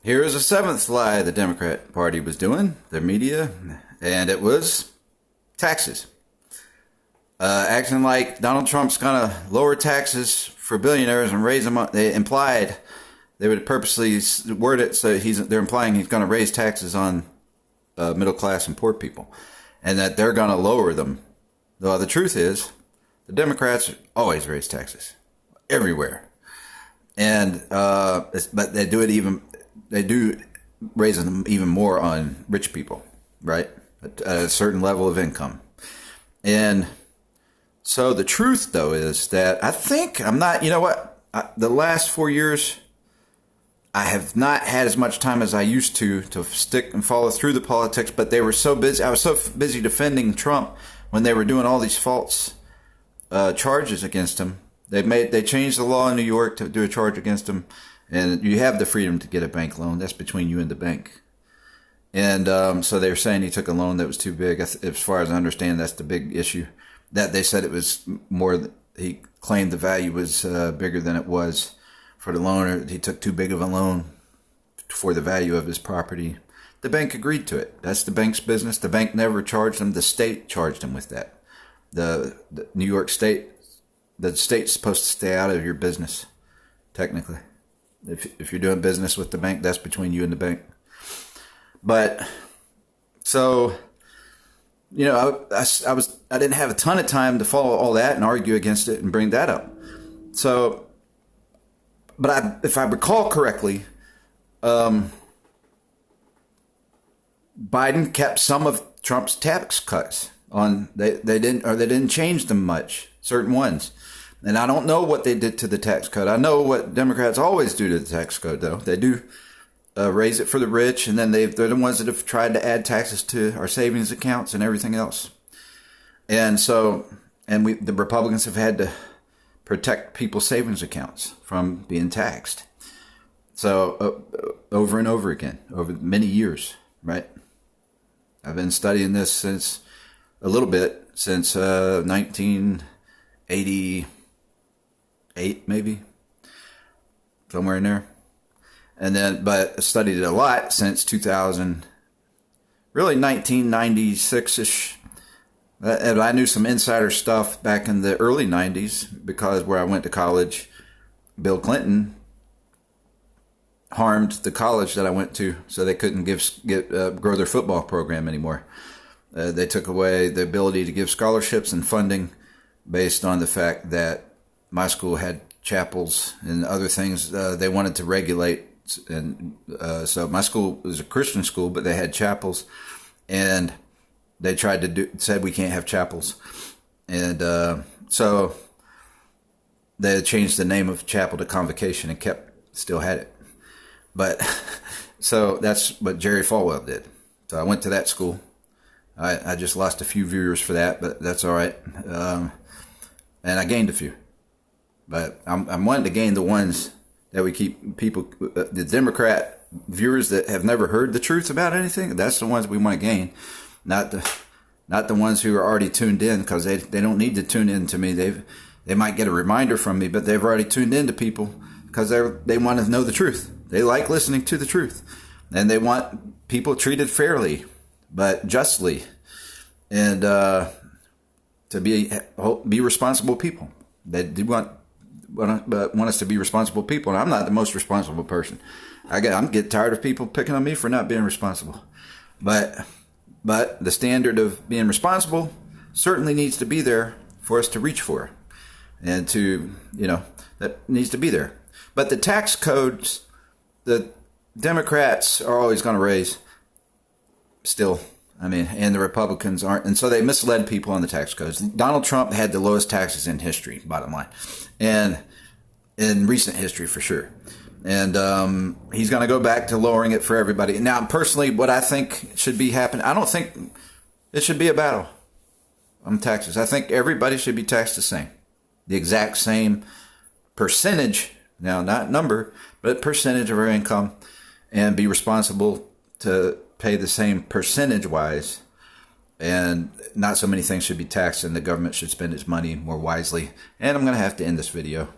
Here's a seventh lie the Democrat Party was doing, their media, and it was taxes. Acting like Donald Trump's going to lower taxes for billionaires and raise them. They implied they would purposely word it so they're implying he's going to raise taxes on middle class and poor people, and that they're going to lower them. Though the truth is, the Democrats always raise taxes everywhere, and but they do raise them even more on rich people, right? At a certain level of income. And so the truth, though, is that the last 4 years, I have not had as much time as I used to stick and follow through the politics, but they were so busy. I was so busy defending Trump when they were doing all these false charges against him. They changed the law in New York to do a charge against him, and you have the freedom to get a bank loan. That's between you and the bank. And so they were saying he took a loan that was too big. As far as I understand, that's the big issue. That they said it was more. He claimed the value was bigger than it was for the loan, or he took too big of a loan for the value of his property. The bank agreed to it. That's the bank's business. The bank never charged him. The state charged him with that. The New York State, the state's supposed to stay out of your business, technically. If you're doing business with the bank, that's between you and the bank. But so, I didn't have a ton of time to follow all that and argue against it and bring that up. So, but if I recall correctly, Biden kept some of Trump's tax cuts on. They didn't change them much. Certain ones. And I don't know what they did to the tax code. I know what Democrats always do to the tax code, though. They do raise it for the rich, and then they're the ones that have tried to add taxes to our savings accounts and everything else. And so, the Republicans have had to protect people's savings accounts from being taxed. So, over and over again, over many years, right? I've been studying this since 1988, maybe, somewhere in there. And then, but I studied it a lot since 2000, really 1996-ish. And I knew some insider stuff back in the early 90s because where I went to college, Bill Clinton harmed the college that I went to, so they couldn't grow their football program anymore. They took away the ability to give scholarships and funding based on the fact that my school had chapels and other things they wanted to regulate. And so my school was a Christian school, but they had chapels, and they said we can't have chapels. And so they changed the name of chapel to Convocation and still had it. But so that's what Jerry Falwell did. So I went to that school. I just lost a few viewers for that, but that's all right. And I gained a few. But I'm wanting to gain the ones that we keep people, the Democrat viewers that have never heard the truth about anything. That's the ones we want to gain, not the ones who are already tuned in, because they don't need to tune in to me. They might get a reminder from me, but they've already tuned in to people because they want to know the truth. They like listening to the truth, and they want people treated fairly, but justly, and to be responsible people. They do want us to be responsible people, and I'm not the most responsible person. I'm getting tired of people picking on me for not being responsible. But the standard of being responsible certainly needs to be there for us to reach for, and that needs to be there. But the tax codes, the Democrats are always going to raise still. And the Republicans aren't. And so they misled people on the tax codes. Donald Trump had the lowest taxes in history, bottom line. And in recent history, for sure. And he's going to go back to lowering it for everybody. Now, personally, what I think should be happening, I don't think it should be a battle on taxes. I think everybody should be taxed the same. The exact same percentage, now not number, but percentage of our income, and be responsible to pay the same percentage-wise, and not so many things should be taxed, and the government should spend its money more wisely. And I'm going to have to end this video.